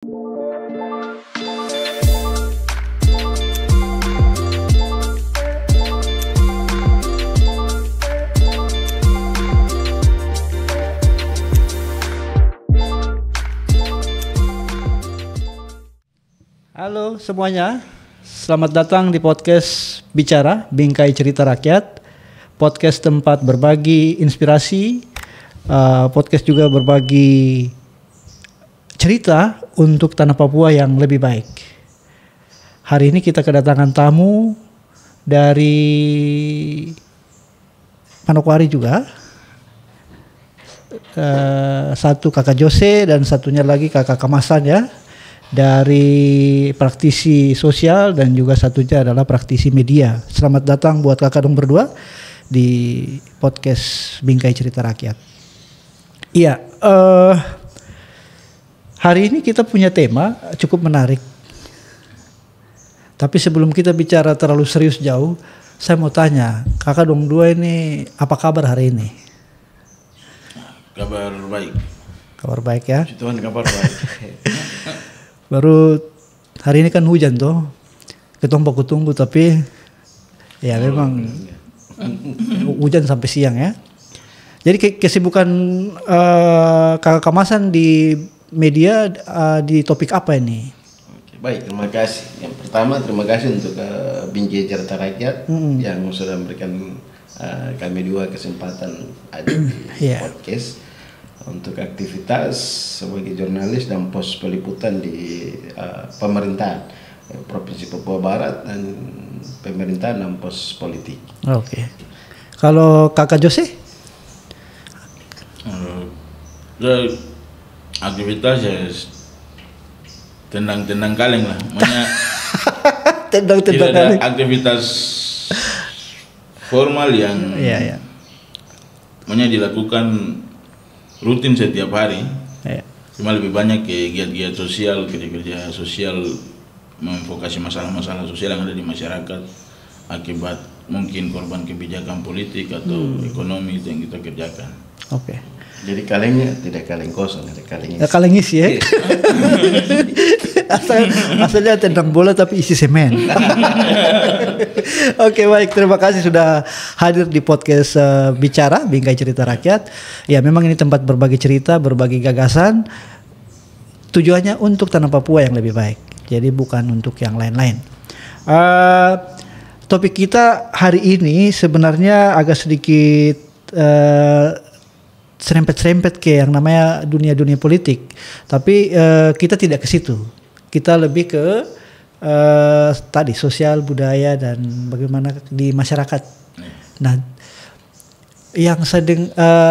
Halo semuanya, selamat datang di podcast Bicara, Bingkai Cerita Rakyat. Podcast tempat berbagi inspirasi, podcast juga berbagi cerita untuk tanah Papua yang lebih baik. Hari ini kita kedatangan tamu dari Manokwari juga. Satu kakak Jose dan satunya lagi kakak Kamasan ya. Dari praktisi sosial dan juga satunya adalah praktisi media. Selamat datang buat kakak dong berdua di podcast Bingkai Cerita Rakyat. Iya, hari ini kita punya tema cukup menarik. Tapi sebelum kita bicara terlalu serius jauh, saya mau tanya, kakak dong dua ini apa kabar hari ini? Kabar baik. Kabar baik ya? Tuhan kabar baik. Baru hari ini kan hujan tuh, ketemu tunggu tapi ya memang hujan sampai siang ya. Jadi kesibukan kakak Kamasan di media di topik apa ini? Oke, baik, terima kasih. Yang pertama terima kasih untuk Bingkai Cerita Rakyat yang sudah memberikan kami dua kesempatan ada di podcast untuk aktivitas sebagai jurnalis dan pos peliputan di pemerintahan Provinsi Papua Barat dan pemerintahan dan pos politik. Oke. Kalau kakak Jose? Aktivitas ya tendang kaleng lah. Makanya tendang tidak ada kaleng. aktivitas formal yang makanya dilakukan rutin setiap hari. Cuma lebih banyak ke giat-giat sosial, kerja-kerja sosial, memfokasi masalah-masalah sosial yang ada di masyarakat akibat mungkin korban kebijakan politik atau ekonomi itu yang kita kerjakan. Oke. Jadi kalengnya tidak kaleng kosong, ada kaleng isi. Kaleng isi ya. Asalnya tendang bola tapi isi semen. Oke, baik, terima kasih sudah hadir di podcast Bicara Bingkai Cerita Rakyat. Ya, memang ini tempat berbagi cerita, berbagi gagasan. Tujuannya untuk tanah Papua yang lebih baik. Jadi bukan untuk yang lain-lain. Topik kita hari ini sebenarnya agak sedikit serempet-serempet ke yang namanya dunia politik. Tapi kita tidak ke situ. Kita lebih ke tadi sosial, budaya dan bagaimana di masyarakat. Nah, yang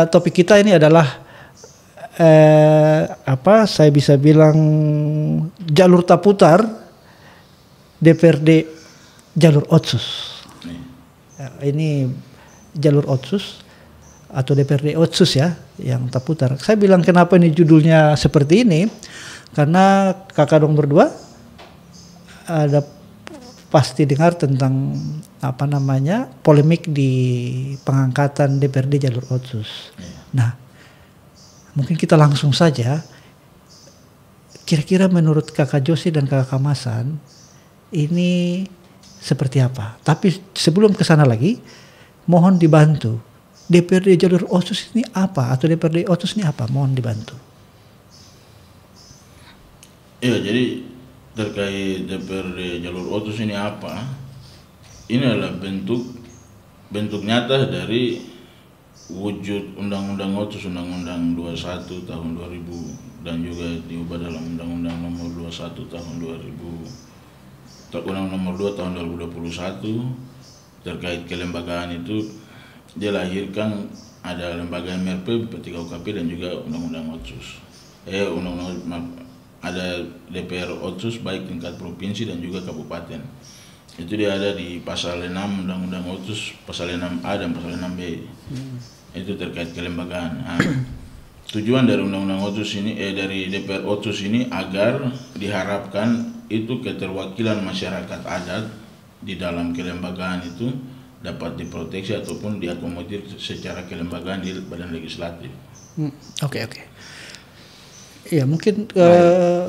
topik kita ini adalah saya bisa bilang jalur taputar DPRD jalur Otsus. Ini jalur Otsus atau DPRD Otsus ya yang taputar. Saya bilang kenapa ini judulnya seperti ini? Karena kakak dong berdua ada pasti dengar tentang polemik di pengangkatan DPRD jalur Otsus. Nah, mungkin kita langsung saja. Kira-kira menurut kakak Jose dan kakak Kamasan ini seperti apa? Tapi sebelum ke sana lagi, mohon dibantu. DPRD jalur Otsus ini apa? Atau DPRD Otsus ini apa? Mohon dibantu. Ya, jadi terkait DPRD jalur Otsus ini apa? Ini adalah bentuk nyata dari wujud Undang-Undang Otsus, Undang-Undang 21 tahun 2000 dan juga diubah dalam Undang-Undang nomor 21 tahun 2000, Undang-Undang nomor 2 tahun 2021 terkait kelembagaan itu. Dia lahirkan ada lembaga MRP, P3UKP dan juga Undang-Undang Otsus. Ada DPR Otsus baik tingkat provinsi dan juga kabupaten. Itu dia ada di pasal 6 Undang-Undang Otsus, pasal 6A dan pasal 6B. Itu terkait kelembagaan. Tujuan dari Undang-Undang Otsus ini dari DPR Otsus ini agar diharapkan itu keterwakilan masyarakat adat di dalam kelembagaan itu dapat diproteksi ataupun diakomodir secara kelembagaan di badan legislatif. Oke. Ya mungkin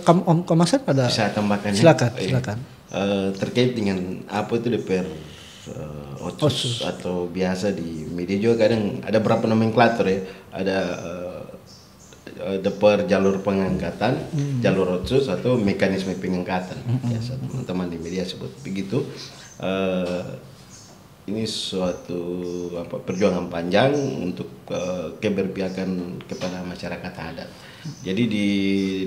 Om Hasan ada. Bisa tambahkan ya? Silakan. Terkait dengan apa itu DPR Otsus atau biasa di media juga kadang ada berapa nomenklatur ya. Ada DPR jalur pengangkatan, jalur Otsus atau mekanisme pengangkatan. Biasa teman-teman di media sebut begitu. Ini suatu perjuangan panjang untuk keberpihakan kepada masyarakat adat. Jadi di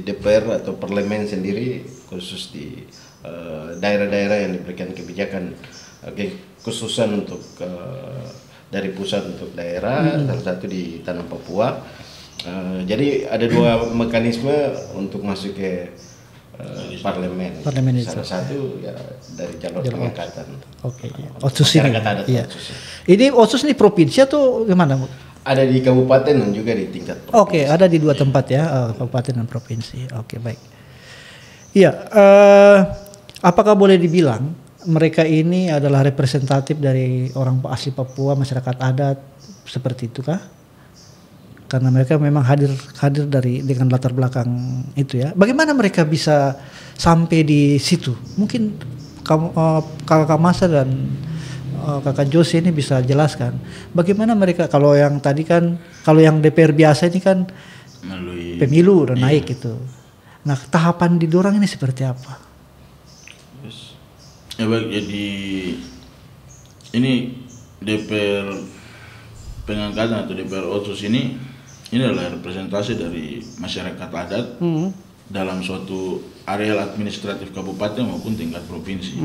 DPR atau parlemen sendiri khusus di daerah-daerah yang diberikan kebijakan kekhususan untuk dari pusat untuk daerah, salah satu di tanah Papua. Jadi ada dua mekanisme untuk masuk ke parlemen itu. Salah satu ya dari jalur pengangkatan. Oke. Otsus ini. Iya. Ini Otsus ini provinsi atau gimana? Ada di kabupaten dan juga di tingkat provinsi. Oke, ada di dua tempat ya, kabupaten dan provinsi. Oke, baik. Iya, apakah boleh dibilang mereka ini adalah representatif dari orang asli Papua, masyarakat adat seperti itu kah? Karena mereka memang hadir dengan latar belakang itu ya. Bagaimana mereka bisa sampai di situ? Mungkin Kakak Masa dan Kakak Jose ini bisa jelaskan bagaimana mereka, kalau yang tadi kan, kalau yang DPR biasa ini kan melalui pemilu dan naik itu. Nah, tahapan didorong ini seperti apa? Ya baik, jadi ini DPR pengangkatan atau DPR Otsus ini adalah representasi dari masyarakat adat dalam suatu areal administratif kabupaten maupun tingkat provinsi,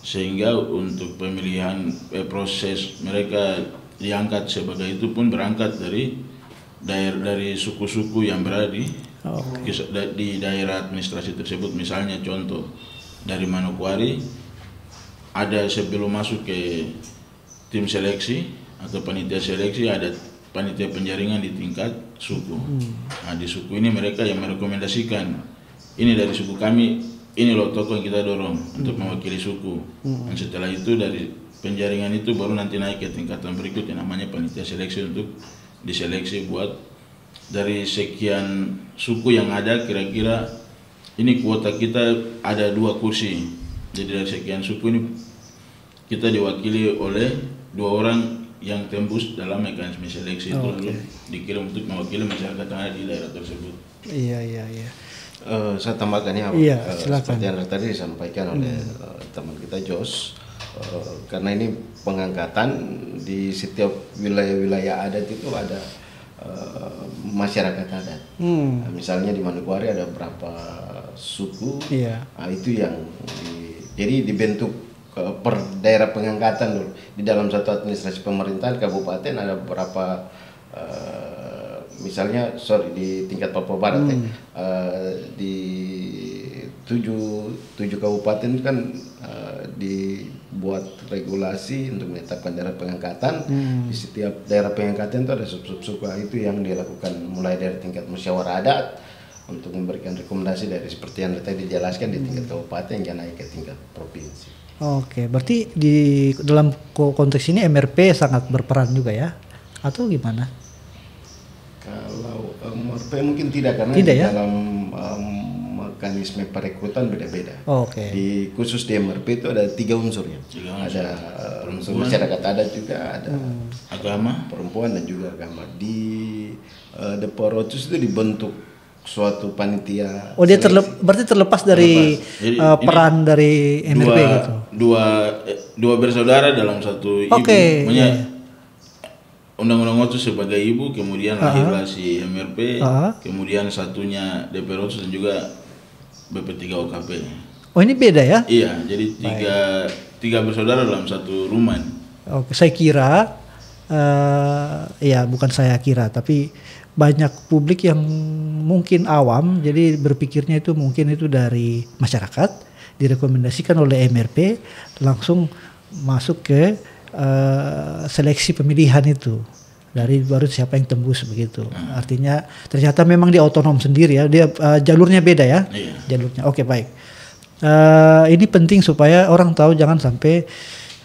sehingga untuk pemilihan proses mereka diangkat sebagai itu pun berangkat dari suku-suku yang berada di daerah administrasi tersebut. Misalnya contoh dari Manokwari, ada sebelum masuk ke tim seleksi atau panitia seleksi ada panitia penjaringan di tingkat suku. Nah, di suku ini mereka yang merekomendasikan, ini dari suku kami, ini loh tokoh yang kita dorong untuk mewakili suku. Dan setelah itu dari penjaringan itu baru nanti naik ke tingkatan berikutnya namanya panitia seleksi untuk diseleksi buat dari sekian suku yang ada, kira-kira ini kuota kita ada 2 kursi. Jadi dari sekian suku ini kita diwakili oleh 2 orang yang tembus dalam mekanisme seleksi itu lalu dikirim untuk mewakili masyarakat yang ada di daerah tersebut. Iya. Saya tambahkan ya, seperti yang tadi disampaikan oleh teman kita Jos, karena ini pengangkatan di setiap wilayah-wilayah adat itu ada masyarakat adat. Misalnya di Manokwari ada berapa suku, itu yang jadi dibentuk per daerah pengangkatan dulu. Di dalam satu administrasi pemerintahan kabupaten ada beberapa misalnya di tingkat Papua Barat di 7 kabupaten kan dibuat regulasi untuk menetapkan daerah pengangkatan. Di setiap daerah pengangkatan itu ada sub-suku itu yang dilakukan mulai dari tingkat musyawarah adat untuk memberikan rekomendasi dari seperti yang tadi dijelaskan di tingkat kabupaten hingga naik ke tingkat provinsi. Oke, berarti di dalam konteks ini MRP sangat berperan juga ya, atau gimana? Kalau MRP mungkin tidak, karena dalam mekanisme perekrutan beda-beda. Di khusus di MRP itu ada 3 unsur ya. Ada unsur masyarakat adat juga, ada agama, perempuan dan juga agama. Di DPR Otsus itu dibentuk suatu panitia. Dia berarti terlepas dari peran dari MRP gitu. Dua bersaudara dalam satu ibu. Undang-undang Otsus sebagai ibu, kemudian lahirlah si MRP, kemudian satunya DPR Otsus dan juga BP3 OKP. Oh, ini beda ya? Iya, jadi tiga bersaudara dalam satu rumah. Oke, saya kira ya bukan saya kira, tapi banyak publik yang mungkin awam, jadi berpikirnya itu mungkin itu dari masyarakat, direkomendasikan oleh MRP, langsung masuk ke seleksi pemilihan itu. Dari baru siapa yang tembus begitu. Artinya ternyata memang dia otonom sendiri ya, dia jalurnya beda ya. Jalurnya. Oke, baik. Ini penting supaya orang tahu, jangan sampai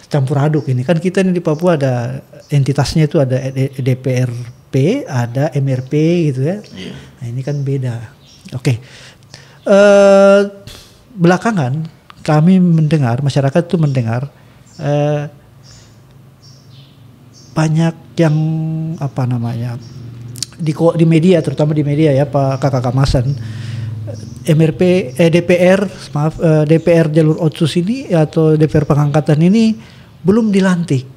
campur aduk ini. Kan kita ini di Papua ada entitasnya itu ada DPRP, ada MRP gitu ya. Nah, ini kan beda. Oke. Belakangan kami mendengar, masyarakat itu mendengar banyak yang apa namanya di media, terutama di media ya Pak Kakak Kamasan, DPR jalur Otsus ini atau DPR pengangkatan ini belum dilantik.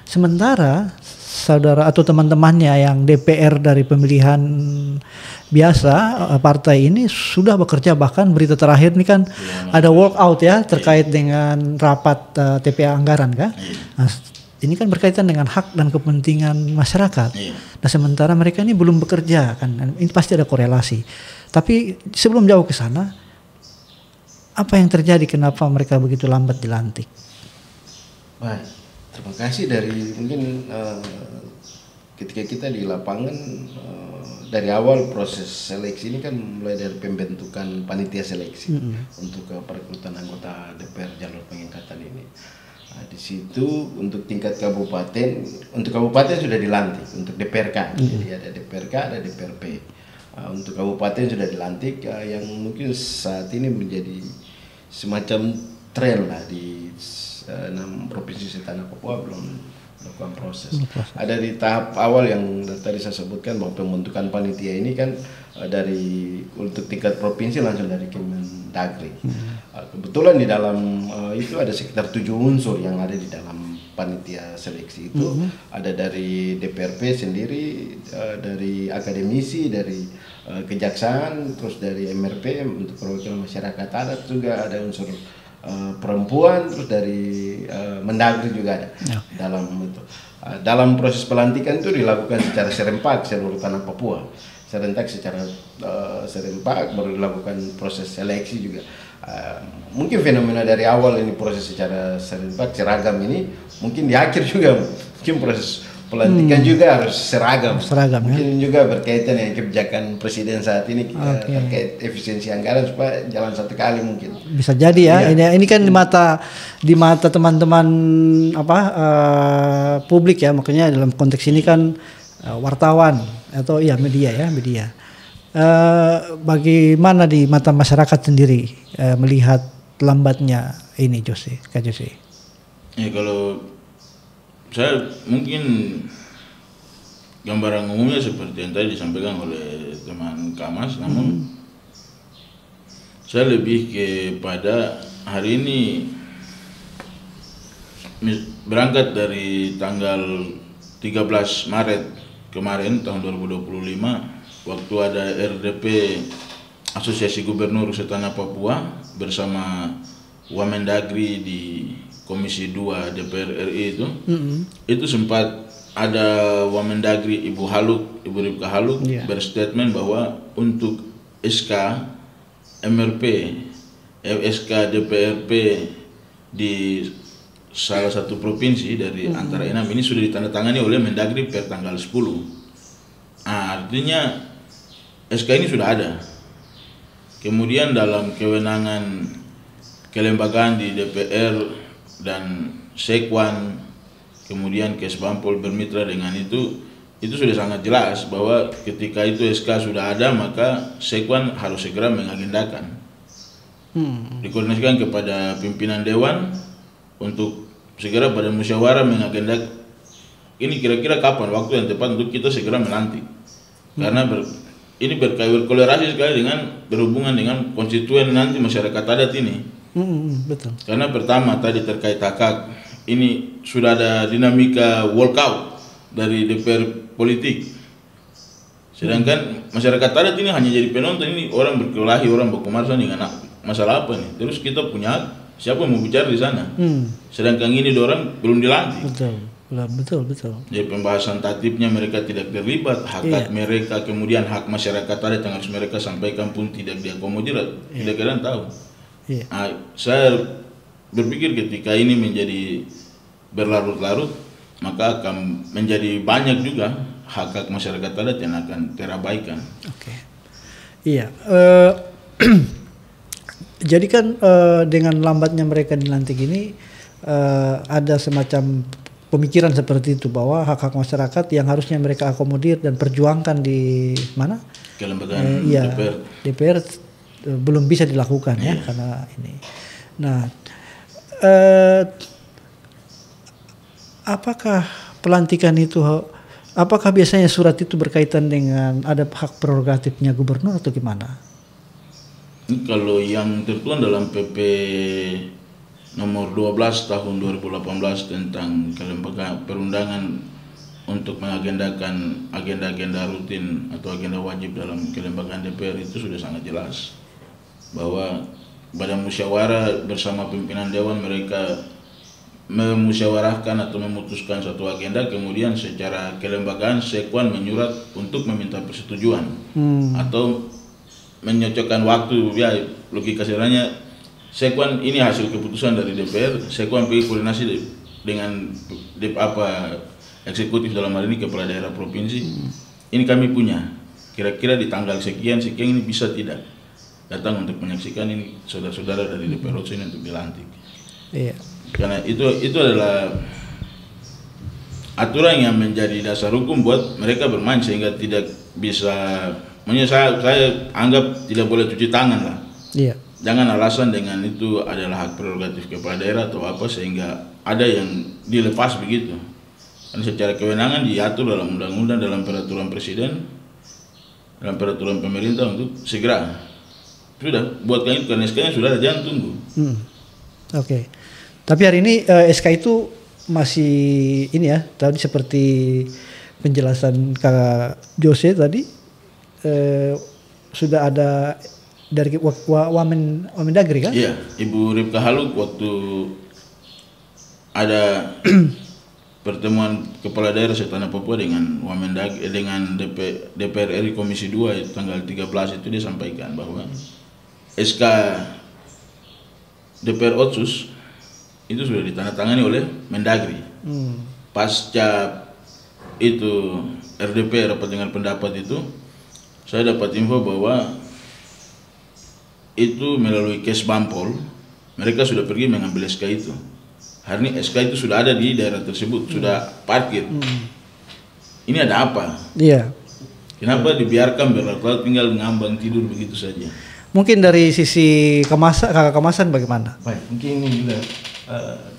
Sementara saudara atau teman-temannya yang DPR dari pemilihan biasa partai ini sudah bekerja, bahkan berita terakhir ini kan ada walkout ya terkait dengan rapat TPA anggaran kan. Nah, ini kan berkaitan dengan hak dan kepentingan masyarakat. Nah sementara mereka ini belum bekerja kan, ini pasti ada korelasi. Tapi sebelum jauh ke sana, apa yang terjadi? Kenapa mereka begitu lambat dilantik? Baik, terima kasih dari mungkin ketika kita di lapangan dari awal proses seleksi ini kan mulai dari pembentukan panitia seleksi untuk perekrutan anggota DPR jalur pengangkatan ini. Nah, di situ untuk tingkat kabupaten, untuk kabupaten sudah dilantik untuk DPRK, jadi ada DPRK, ada DPRP. Untuk kabupaten sudah dilantik, yang mungkin saat ini menjadi semacam tren lah di 6 provinsi tanah Papua belum melakukan proses. Ada di tahap awal yang tadi saya sebutkan bahwa pembentukan panitia ini kan dari untuk tingkat provinsi langsung dari Kemendagri. Kebetulan di dalam itu ada sekitar 7 unsur yang ada di dalam panitia seleksi itu. Ada dari DPRP sendiri, dari akademisi, dari kejaksaan, terus dari MRP untuk perwakilan masyarakat adat juga ada unsur perempuan, terus dari Mendagri juga ada dalam itu. Dalam proses pelantikan itu dilakukan secara serempak seluruh tanah Papua, serentak secara serempak, baru dilakukan proses seleksi juga. Mungkin fenomena dari awal ini proses secara serempak seragam ini, mungkin di akhir juga mungkin proses pelantikan juga harus seragam mungkin juga berkaitan dengan kebijakan presiden saat ini terkait efisiensi anggaran supaya jalan satu kali mungkin bisa jadi ya. Ini kan di mata teman-teman publik ya, makanya dalam konteks ini kan wartawan atau media. Bagaimana di mata masyarakat sendiri melihat lambatnya ini Kak Jose? Ya kalau saya mungkin gambaran umumnya seperti yang tadi disampaikan oleh teman Kamas, namun saya lebih kepada hari ini berangkat dari tanggal 13 Maret kemarin tahun 2025 waktu ada RDP Asosiasi Gubernur Setanah Papua bersama Wamendagri di Komisi 2 DPR RI itu sempat ada Wamendagri Ibu Ripka Haluk berstatement bahwa untuk SK MRP, SK DPRP di salah satu provinsi dari antara 6 ini sudah ditandatangani oleh Mendagri per tanggal 10. Artinya SK ini sudah ada. Kemudian dalam kewenangan kelembagaan di DPR dan Sekwan, kemudian Kesbampol bermitra dengan itu sudah sangat jelas bahwa ketika itu SK sudah ada maka Sekwan harus segera mengagendakan, dikoordinasikan kepada pimpinan Dewan untuk segera pada musyawarah mengagendakan ini kira-kira kapan waktu yang tepat untuk kita segera melantik, karena ini berkolerasi sekali dengan berhubungan dengan konstituen nanti masyarakat adat ini. Betul. Karena pertama tadi terkait hak ini sudah ada dinamika walkout dari DPR politik, sedangkan masyarakat adat ini hanya jadi penonton. Ini orang berkelahi, orang berkomarsa dengan masalah apa nih? Terus kita punya siapa yang mau bicara di sana? Sedangkan ini orang belum dilantik. Betul. Jadi pembahasan tatipnya mereka tidak terlibat, hak mereka, kemudian hak masyarakat adat yang harus mereka sampaikan pun tidak diakomodir, tidak kalian tahu. Saya berpikir ketika ini menjadi berlarut-larut maka akan menjadi banyak juga hak-hak masyarakat adat yang akan terabaikan. Jadi kan dengan lambatnya mereka dilantik ini ada semacam pemikiran seperti itu bahwa hak-hak masyarakat yang harusnya mereka akomodir dan perjuangkan di mana kelembagaan DPR belum bisa dilakukan ya karena ini. Nah, apakah pelantikan itu, apakah biasanya surat itu berkaitan dengan ada hak prerogatifnya gubernur atau gimana? Kalau yang tertuang dalam PP nomor 12 tahun 2018 tentang kelembagaan perundangan untuk mengagendakan agenda-agenda rutin atau agenda wajib dalam kelembagaan DPR itu sudah sangat jelas bahwa pada musyawarah bersama pimpinan dewan mereka memusyawarahkan atau memutuskan satu agenda, kemudian secara kelembagaan Sekwan menyurat untuk meminta persetujuan atau menyocokkan waktu. Ya logika sederhananya, Sekwan ini hasil keputusan dari DPR, Sekwan pergi koordinasi dengan eksekutif dalam hal ini kepala daerah provinsi. Ini kami punya, kira-kira di tanggal sekian ini bisa tidak datang untuk menyaksikan ini saudara-saudara dari DPR Otsu ini untuk dilantik. Iya. Karena itu adalah aturan yang menjadi dasar hukum buat mereka bermain sehingga tidak bisa, saya anggap tidak boleh cuci tangan lah. Iya. Jangan alasan dengan itu adalah hak prerogatif kepala daerah atau apa sehingga ada yang dilepas begitu. Karena secara kewenangan diatur dalam undang-undang, dalam peraturan presiden, dalam peraturan pemerintah untuk segera. Sudah, buatkan itu karena SK-nya sudah ada, jangan tunggu. Oke. Tapi hari ini SK itu masih ini ya, tadi seperti penjelasan Kak Jose tadi sudah ada dari Wamendagri kan? Iya, Ibu Ripka Haluk waktu ada pertemuan kepala daerah setanah Papua dengan Wamendagri dengan DPR RI Komisi 2 tanggal 13 itu dia sampaikan bahwa SK DPR Otsus itu sudah ditandatangani oleh Mendagri. Pasca itu RDP rapat dengan pendapat itu, saya dapat info bahwa itu melalui Kes Bampol mereka sudah pergi mengambil SK itu. Hari ini SK itu sudah ada di daerah tersebut, sudah parkir. Ini ada apa? Iya. Kenapa dibiarkan berlalu tinggal ngambang tidur begitu saja? Mungkin dari sisi kakak kemasan bagaimana? Baik, mungkin ini juga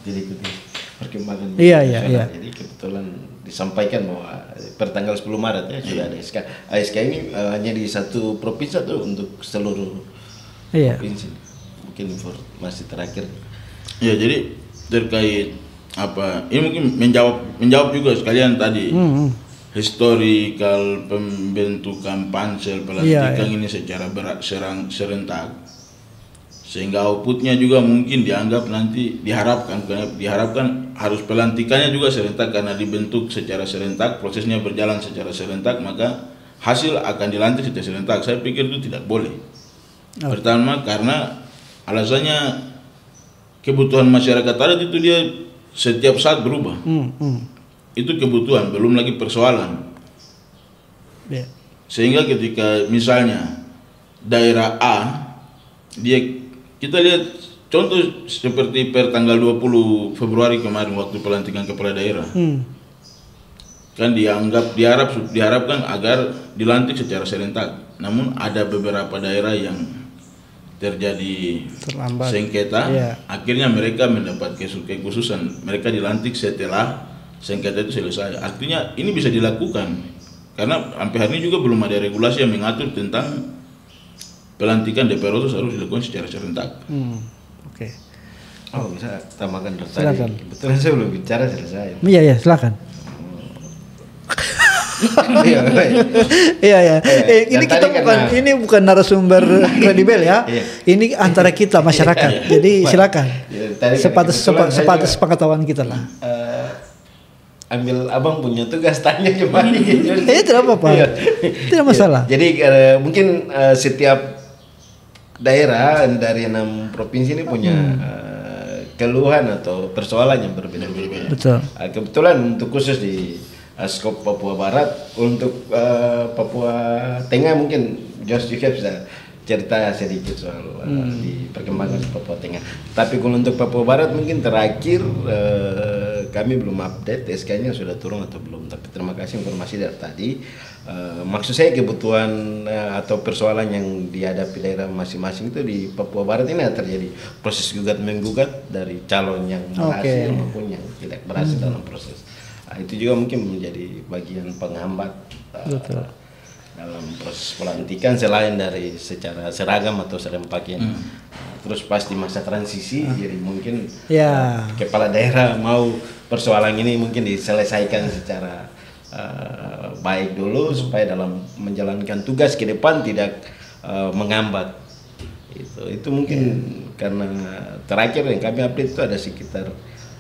tidak ikuti perkembangan. Iya. Jadi kebetulan disampaikan bahwa per tanggal 10 Maret ya sudah ada SK. SK ini hanya di satu provinsi atau untuk seluruh provinsi? Mungkin informasi terakhir. Ya, jadi terkait apa? Ini mungkin menjawab juga sekalian tadi. Historikal pembentukan pansel pelantikan ini secara serentak sehingga outputnya juga mungkin dianggap nanti diharapkan harus pelantikannya juga serentak karena dibentuk secara serentak, prosesnya berjalan secara serentak, maka hasil akan dilantik secara serentak. Saya pikir itu tidak boleh. Pertama karena alasannya kebutuhan masyarakat adat itu dia setiap saat berubah. Itu kebutuhan, belum lagi persoalan. Sehingga ketika misalnya daerah A, kita lihat contoh seperti per tanggal 20 Februari kemarin waktu pelantikan kepala daerah. Kan diharapkan agar dilantik secara serentak. Namun ada beberapa daerah yang terjadi terlambat sengketa, akhirnya mereka mendapat kekhususan, mereka dilantik setelah sengketa itu selesai. Artinya ini bisa dilakukan karena sampai hari ini juga belum ada regulasi yang mengatur tentang pelantikan DPR Otsus harus dilakukan secara serentak. Oke. Oh, bisa tambahkan tadi. Kebetulan saya belum bicara selesai. Iya, silakan. Iya. Ini kita bukan narasumber kredibel ya. Ini antara kita masyarakat. Jadi silakan. Sepatas pengetahuan kita lah. Ambil abang punya tugas tanya kembali. Tidak apa-apa. Tidak masalah. Jadi mungkin setiap daerah dari 6 provinsi ini punya keluhan atau persoalan yang berbeda-beda. Betul. Kebetulan untuk khusus di skop Papua Barat, untuk Papua Tengah mungkin Jos juga bisa cerita sedikit soal di perkembangan Papua Tengah. Tapi kalau untuk Papua Barat mungkin terakhir kami belum update SK-nya sudah turun atau belum. Tapi terima kasih informasi dari tadi. Maksud saya kebutuhan atau persoalan yang dihadapi daerah masing-masing itu di Papua Barat ini ada terjadi proses gugat-menggugat dari calon yang berhasil maupun yang tidak berhasil dalam proses. Itu juga mungkin menjadi bagian penghambat dalam proses pelantikan selain dari secara seragam atau serempak yang terus pas di masa transisi jadi mungkin kepala daerah mau persoalan ini mungkin diselesaikan secara baik dulu supaya dalam menjalankan tugas ke depan tidak menghambat. Itu mungkin karena terakhir yang kami update itu ada sekitar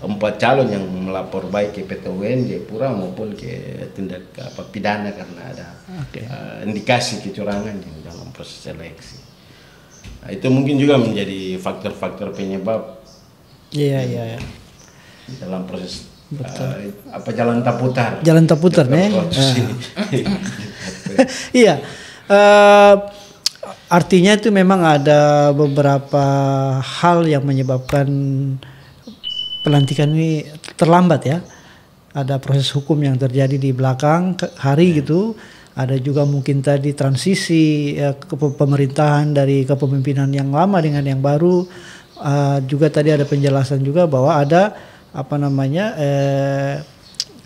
4 calon yang melapor baik ke PT UN Jayapura maupun ke tindak pidana karena ada indikasi kecurangan yang dalam proses seleksi. Nah, itu mungkin juga menjadi faktor-faktor penyebab dalam proses jalan taputar. Jalan taputar nih. Iya. Artinya itu memang ada beberapa hal yang menyebabkan pelantikan ini terlambat ya. Ada proses hukum yang terjadi di belakang hari gitu. Ada juga mungkin tadi transisi ke pemerintahan dari kepemimpinan yang lama dengan yang baru. Juga tadi ada penjelasan juga bahwa ada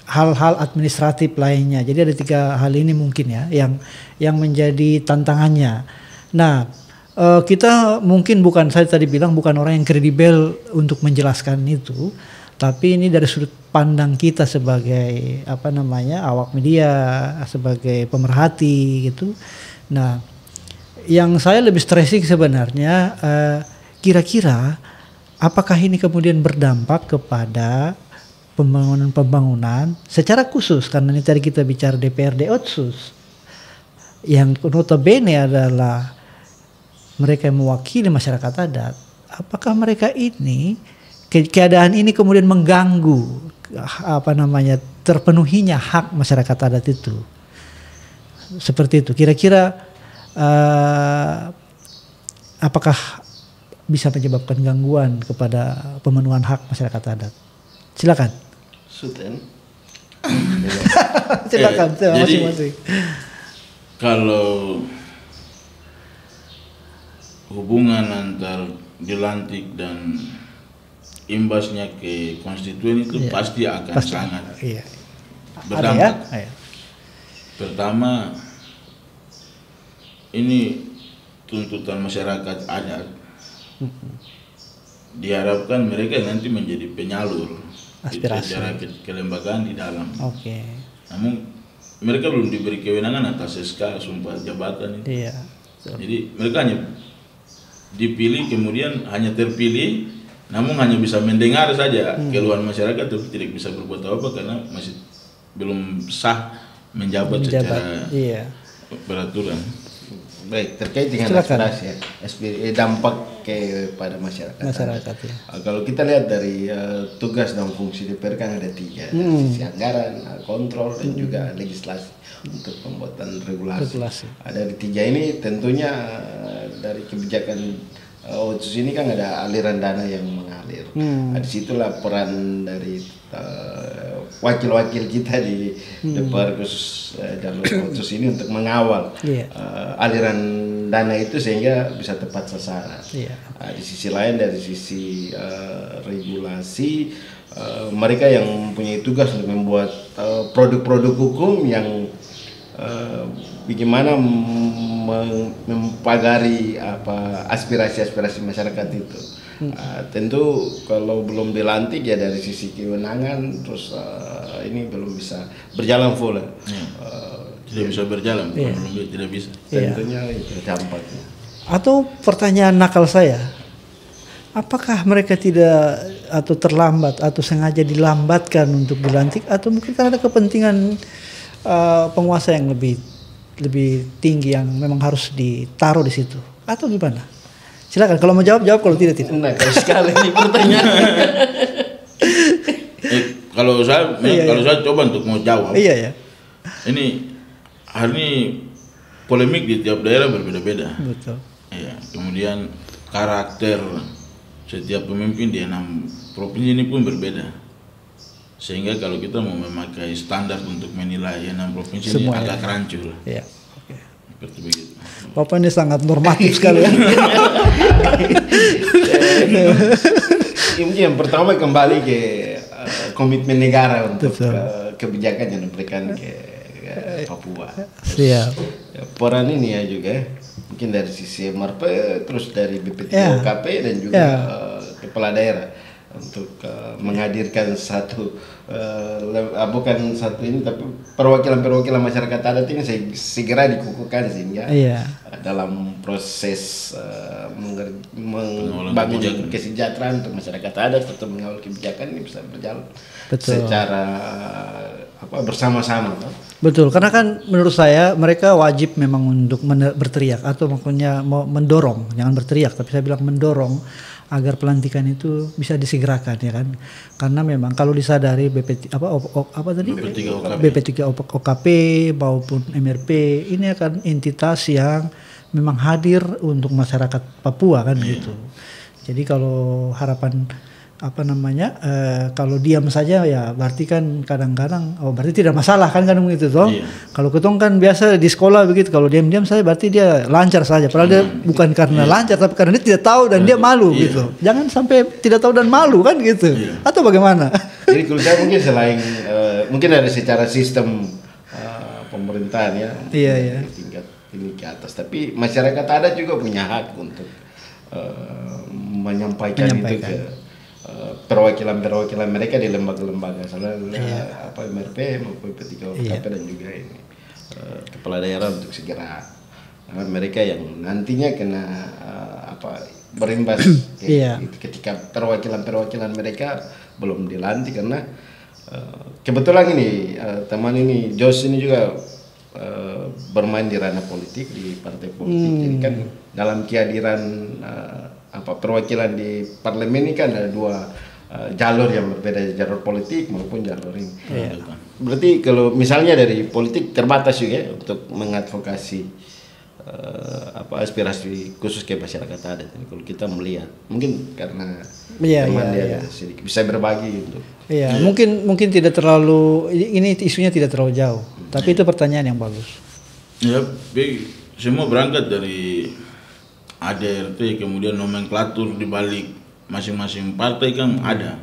hal-hal administratif lainnya. Jadi ada 3 hal ini mungkin ya yang menjadi tantangannya. Nah, kita mungkin saya tadi bilang bukan orang yang kredibel untuk menjelaskan itu, tapi ini dari sudut pandang kita sebagai awak media, sebagai pemerhati gitu. Nah, yang saya lebih stressing sebenarnya kira-kira apakah ini kemudian berdampak kepada pembangunan secara khusus, karena ini tadi kita bicara DPRD Otsus yang notabene adalah mereka yang mewakili masyarakat adat. Apakah mereka ini keadaan ini kemudian mengganggu terpenuhinya hak masyarakat adat itu? Seperti itu. Kira-kira apakah bisa menyebabkan gangguan kepada pemenuhan hak masyarakat adat? Silakan. Suten. Silakan. Masing-masing. Kalau hubungan antar dilantik dan imbasnya ke konstituen itu pasti akan sangat berdampak. Pertama, ini tuntutan masyarakat adat. Diharapkan mereka nanti menjadi penyalur aspirasi secara kelembagaan di dalam. Namun mereka belum diberi kewenangan atas SK sumpah jabatan itu. Jadi mereka hanya dipilih kemudian hanya terpilih, namun hanya bisa mendengar saja keluhan masyarakat tapi tidak bisa berbuat apa karena masih belum sah menjabat secara peraturan. Baik, terkait dengan aspirasi dampak kepada masyarakat. Ya. Kalau kita lihat dari tugas dan fungsi DPR kan ada 3, dari sisi anggaran, kontrol dan juga legislasi untuk pembuatan regulasi. Dari 3 ini tentunya dari kebijakan Otsus ini kan ada aliran dana yang mengalir. Disitulah peran dari wakil-wakil kita di DPR khusus jalur Otsus ini untuk mengawal aliran dana itu sehingga bisa tepat sasaran. Di sisi lain dari sisi regulasi, mereka yang mempunyai tugas untuk membuat produk-produk hukum yang bagaimana mempagari aspirasi-aspirasi masyarakat itu. Tentu kalau belum dilantik ya dari sisi kewenangan terus ini belum bisa berjalan full. Tidak bisa berjalan, tidak bisa. Tentunya itu dampaknya. Atau pertanyaan nakal saya, apakah mereka tidak atau terlambat atau sengaja dilambatkan untuk dilantik atau mungkin karena ada kepentingan penguasa yang lebih tinggi yang memang harus ditaruh di situ atau gimana? Silakan kalau mau jawab, kalau tidak. Nah, kalau sekali ini pertanyaan. Kalau saya coba untuk mau jawab. Iya. Ini hari ini polemik di tiap daerah berbeda-beda. Betul. Ya, kemudian karakter setiap pemimpin di 6 provinsi ini pun berbeda. Sehingga kalau kita mau memakai standar untuk menilai 6 provinsi ini Semua agak rancu lah. Iya. Oke. Seperti begitu. Bapak ini sangat normatif sekali ya. Ini yang pertama kembali ke komitmen negara untuk kebijakan yang diberikan ke Papua. Siap. Peran ini ya juga mungkin dari sisi MRP, terus dari BPTOKP dan juga kepala daerah untuk menghadirkan satu bukan satu ini tapi perwakilan masyarakat adat ini segera dikukuhkan sehingga dalam proses membangun kesejahteraan untuk masyarakat adat atau mengawal kebijakan ini bisa berjalan secara bersama-sama. Betul, karena kan menurut saya mereka wajib memang untuk berteriak atau maksudnya mau mendorong, jangan berteriak tapi saya bilang mendorong agar pelantikan itu bisa disegerakan ya kan, karena memang kalau disadari BP3OKP maupun MRP ini akan entitas yang memang hadir untuk masyarakat Papua kan gitu. Jadi kalau harapan kalau diam saja ya berarti kan kadang-kadang berarti tidak masalah kan kadang begitu toh. Kalau ketong kan biasa di sekolah begitu, kalau diam-diam saja berarti dia lancar saja, padahal dia bukan karena lancar tapi karena dia tidak tahu dan dia malu gitu. Jangan sampai tidak tahu dan malu kan gitu. Atau bagaimana? Jadi kalau saya mungkin selain mungkin dari secara sistem pemerintahan ya tingkat ini ke atas, tapi masyarakat adat juga punya hak untuk menyampaikan itu ke perwakilan mereka di lembaga-lembaga, MRP maupun BP3OKP dan juga ini kepala daerah untuk segera mereka yang nantinya kena berimbas ketika perwakilan mereka belum dilantik, karena kebetulan ini teman ini Jos ini juga bermain di ranah politik, di partai politik. Jadi kan dalam kehadiran perwakilan di parlemen ini kan ada 2 jalur yang berbeda, jalur politik maupun jalur ini. Berarti kalau misalnya dari politik terbatas juga untuk mengadvokasi aspirasi khusus ke masyarakat adat. Kalau kita melihat mungkin karena teman dia sedikit bisa berbagi untuk. Mungkin tidak terlalu, ini isunya tidak terlalu jauh, tapi itu pertanyaan yang bagus. Ya, semua berangkat dari ADRT, kemudian nomenklatur di balik masing-masing partai kan ada,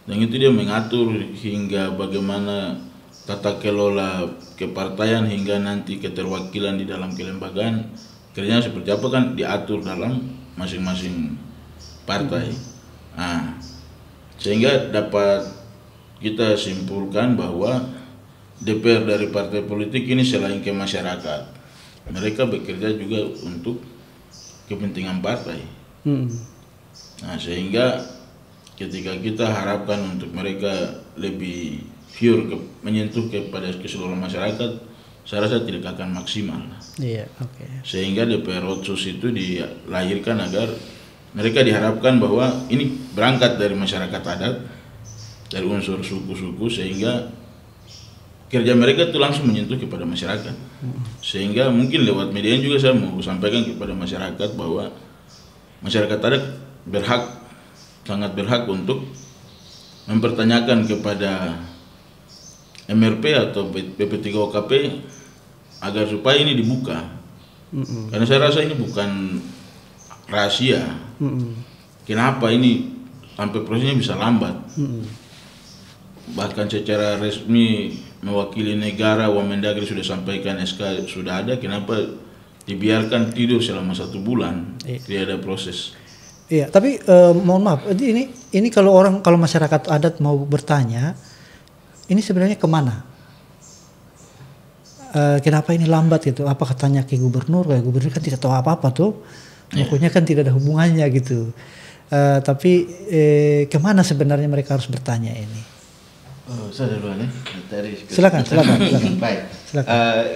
dan itu dia mengatur hingga bagaimana tata kelola kepartaian hingga nanti keterwakilan di dalam kelembagaan kerjanya seperti apa kan diatur dalam masing-masing partai. Sehingga dapat kita simpulkan bahwa DPR dari partai politik ini selain ke masyarakat, mereka bekerja juga untuk kepentingan partai. Sehingga ketika kita harapkan untuk mereka lebih pure menyentuh kepada keseluruhan masyarakat, saya rasa tidak akan maksimal. Sehingga DPR Otsus itu dilahirkan agar mereka diharapkan bahwa ini berangkat dari masyarakat adat, dari unsur suku-suku, sehingga kerja mereka itu langsung menyentuh kepada masyarakat. Sehingga mungkin lewat media juga saya mau sampaikan kepada masyarakat bahwa masyarakat adat sangat berhak untuk mempertanyakan kepada MRP atau BP3OKP agar supaya ini dibuka. Karena saya rasa ini bukan rahasia. Kenapa ini sampai prosesnya bisa lambat? Bahkan secara resmi mewakili negara, Wamendagri sudah sampaikan, SK sudah ada, kenapa dibiarkan tidur selama 1 bulan? Tidak ada proses. Tapi mohon maaf, ini kalau masyarakat adat mau bertanya, ini sebenarnya kemana? Kenapa ini lambat gitu? Apakah tanya ke gubernur? Kayak gubernur kan tidak tahu apa-apa tuh, pokoknya kan tidak ada hubungannya gitu. Tapi kemana sebenarnya mereka harus bertanya ini? Saya duluan ya. Silakan. Baik.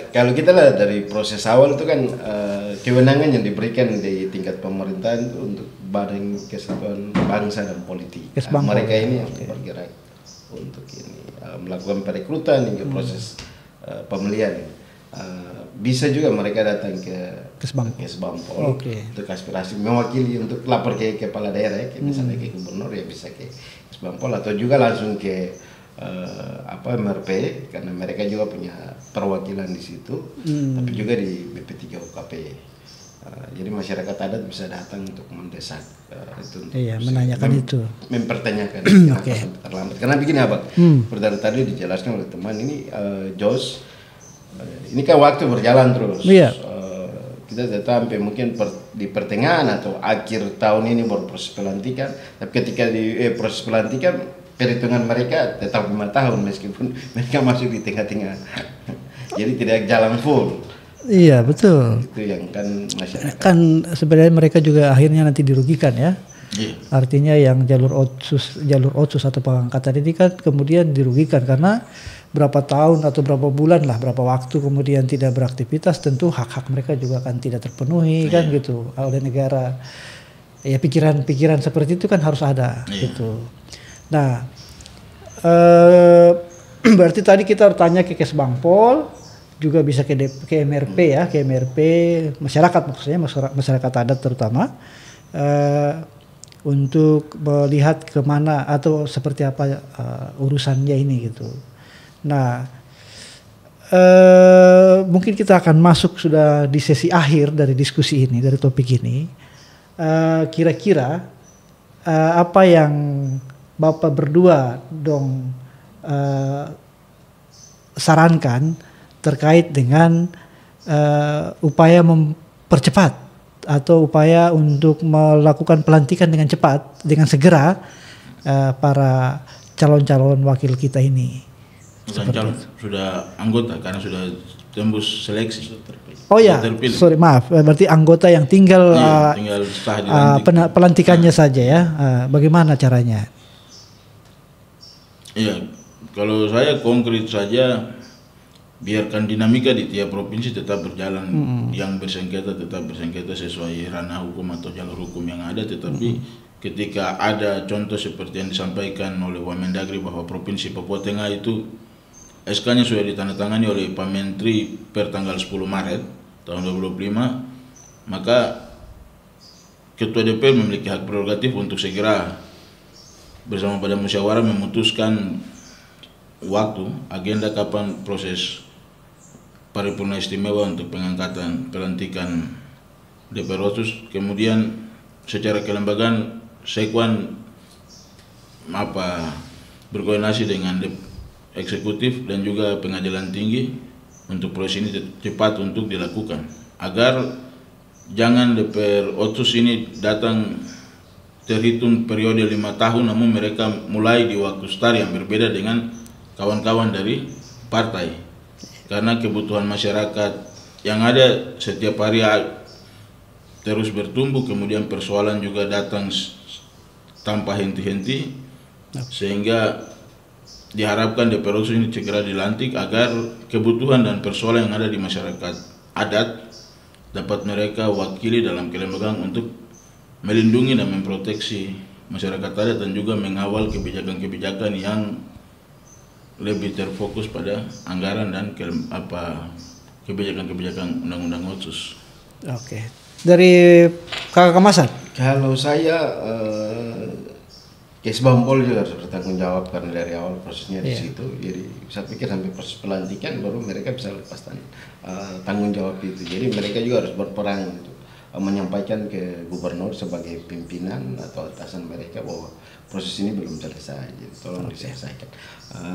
Kalau kita lihat dari proses awal itu kan kewenangan yang diberikan di tingkat pemerintahan itu untuk Badan Kesatuan Bangsa dan Politik. Mereka ini yang bergerak untuk ini melakukan perekrutan hingga proses pemilihan. bisa juga mereka datang ke Kesbampol. untuk aspirasi mewakili untuk lapor ke kepala daerah ya, misalnya ke gubernur ya bisa ke Kesbampol atau juga langsung ke MRP karena mereka juga punya perwakilan di situ, tapi juga di BP3 UKP. Jadi masyarakat adat bisa datang untuk mendesak itu, menanyakan itu, mempertanyakan kenapa sampai terlambat. Karena begini Abang, seperti tadi dijelaskan oleh teman ini Jos. Ini kan waktu berjalan terus. Kita sampai mungkin di pertengahan atau akhir tahun ini baru proses pelantikan. Tapi ketika di proses pelantikan, perhitungan mereka tetap 5 tahun meskipun mereka masuk di tengah-tengah. Jadi tidak jalan full. Iya betul. Itu yang kan masyarakat. Kan sebenarnya mereka juga akhirnya nanti dirugikan ya. Artinya yang jalur otsus atau pengangkatan ini kan kemudian dirugikan karena berapa tahun atau berapa bulan lah, berapa waktu kemudian tidak beraktivitas, tentu hak-hak mereka juga akan tidak terpenuhi kan gitu oleh negara. Ya pikiran-pikiran seperti itu kan harus ada gitu. Nah, berarti tadi kita tanya ke Kesbampol, juga bisa ke MRP ya, ke MRP masyarakat maksudnya masyarakat adat terutama. Untuk melihat kemana atau seperti apa urusannya ini gitu. Nah, mungkin kita akan masuk sudah di sesi akhir dari diskusi ini, dari topik ini. Kira-kira apa yang Bapak berdua sarankan terkait dengan upaya mempercepat atau upaya untuk melakukan pelantikan dengan cepat, dengan segera para calon-calon wakil kita ini. Calon sudah anggota karena sudah tembus seleksi. Oh ya, sorry maaf, berarti anggota yang tinggal sah dilantik. Pelantikannya saja ya. Bagaimana caranya? Iya, kalau saya konkret saja. Biarkan dinamika di tiap provinsi tetap berjalan, yang bersengketa tetap bersengketa sesuai ranah hukum atau jalur hukum yang ada, tetapi ketika ada contoh seperti yang disampaikan oleh Wamendagri bahwa Provinsi Papua Tengah itu SK-nya sudah ditandatangani oleh Pak Menteri per tanggal 10 Maret tahun 2025, maka Ketua DPR memiliki hak prerogatif untuk segera bersama pada musyawarah memutuskan waktu, agenda kapan proses paripurna istimewa untuk pengangkatan pelantikan DPR otsus, kemudian secara kelembagaan Sekwan berkoordinasi dengan eksekutif dan juga pengadilan tinggi untuk proses ini cepat untuk dilakukan agar jangan DPR otsus ini datang terhitung periode 5 tahun namun mereka mulai di waktu start yang berbeda dengan kawan-kawan dari partai. Karena kebutuhan masyarakat yang ada setiap hari terus bertumbuh, kemudian persoalan juga datang tanpa henti-henti, sehingga diharapkan DPR otsus ini segera dilantik agar kebutuhan dan persoalan yang ada di masyarakat adat dapat mereka wakili dalam kelembagaan untuk melindungi dan memproteksi masyarakat adat dan juga mengawal kebijakan-kebijakan yang lebih terfokus pada anggaran dan kebijakan-kebijakan undang-undang otsus. Oke. Dari Kakak Kemasan? Kalau saya Kesbampol juga harus bertanggung jawab karena dari awal prosesnya di situ. Jadi saya pikir sampai proses pelantikan baru mereka bisa lepas tanggung jawab itu. Jadi mereka juga harus berperan untuk menyampaikan ke gubernur sebagai pimpinan atau atasan mereka bahwa proses ini belum selesai, jadi tolong diselesaikan.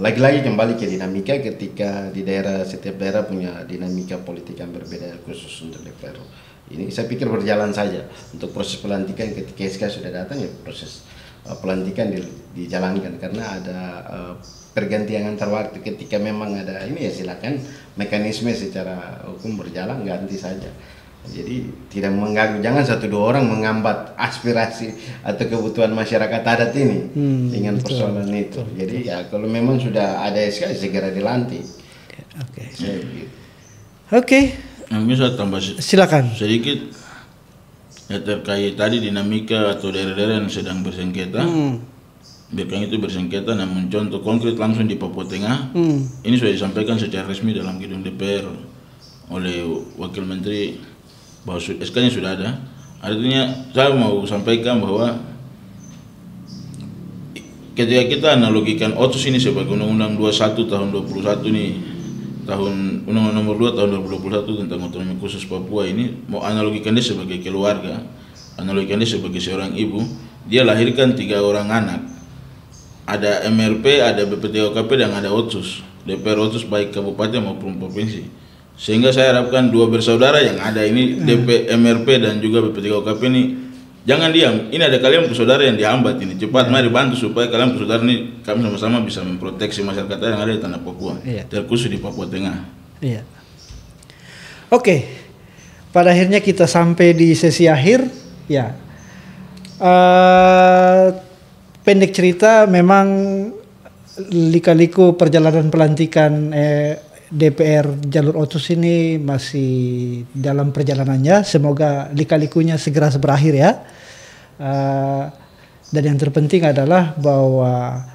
Lagi-lagi kembali ke dinamika ketika di daerah, setiap daerah punya dinamika politik yang berbeda khusus untuk DPR. Ini saya pikir berjalan saja untuk proses pelantikan ketika SK sudah datang ya proses pelantikan dijalankan karena ada pergantian antar waktu. Ketika memang ada ini ya silakan mekanisme secara hukum berjalan, ganti saja. Jadi tidak mengganggu, jangan 1-2 orang menghambat aspirasi atau kebutuhan masyarakat adat ini dengan persoalan itu. Jadi ya kalau memang sudah ada SK segera dilantik. Oke. Yang bisa tambah silakan sedikit ya terkait tadi dinamika atau daerah-daerah yang sedang bersengketa. Biarkan itu bersengketa, namun contoh konkret langsung di Papua Tengah ini sudah disampaikan secara resmi dalam gedung DPR oleh Wakil Menteri bahwa SK-nya sudah ada. Artinya saya mau sampaikan bahwa ketika kita analogikan Otsus ini sebagai Undang-Undang 21 tahun 21 ini, tahun Undang-Undang nomor 2 tahun 2021 tentang otonomi khusus Papua ini, mau analogikan dia sebagai keluarga, analogikan dia sebagai seorang ibu, dia lahirkan 3 orang anak. Ada MRP, ada BPT-OKP dan ada Otsus. DPR Otsus baik kabupaten maupun provinsi. Sehingga saya harapkan 2 bersaudara yang ada ini DP, MRP dan juga BPT-OKP ini jangan diam. Ini ada kalian bersaudara yang dihambat ini. Cepat mari bantu supaya kalian bersaudara ini kami sama-sama bisa memproteksi masyarakat yang ada di tanah Papua, terkhusus di Papua Tengah. Iya. Oke. Pada akhirnya kita sampai di sesi akhir. Ya. Pendek cerita, memang lika-liku perjalanan pelantikan DPR jalur Otsus ini masih dalam perjalanannya. Semoga lika-likunya segera berakhir ya. Dan yang terpenting adalah bahwa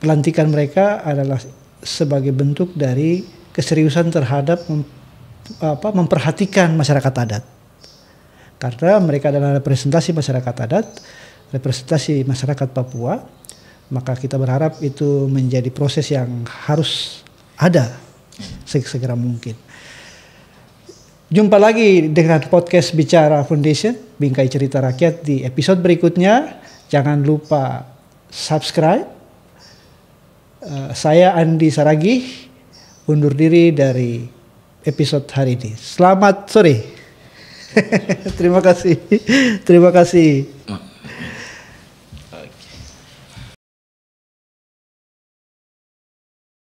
pelantikan mereka adalah sebagai bentuk dari keseriusan terhadap memperhatikan masyarakat adat. Karena mereka adalah representasi masyarakat adat, representasi masyarakat Papua, maka kita berharap itu menjadi proses yang harus ada segera mungkin. Jumpa lagi dengan podcast Bicara Foundation, Bingkai Cerita Rakyat di episode berikutnya. Jangan lupa subscribe. Saya Andi Saragih, undur diri dari episode hari ini. Selamat sore. Terima kasih.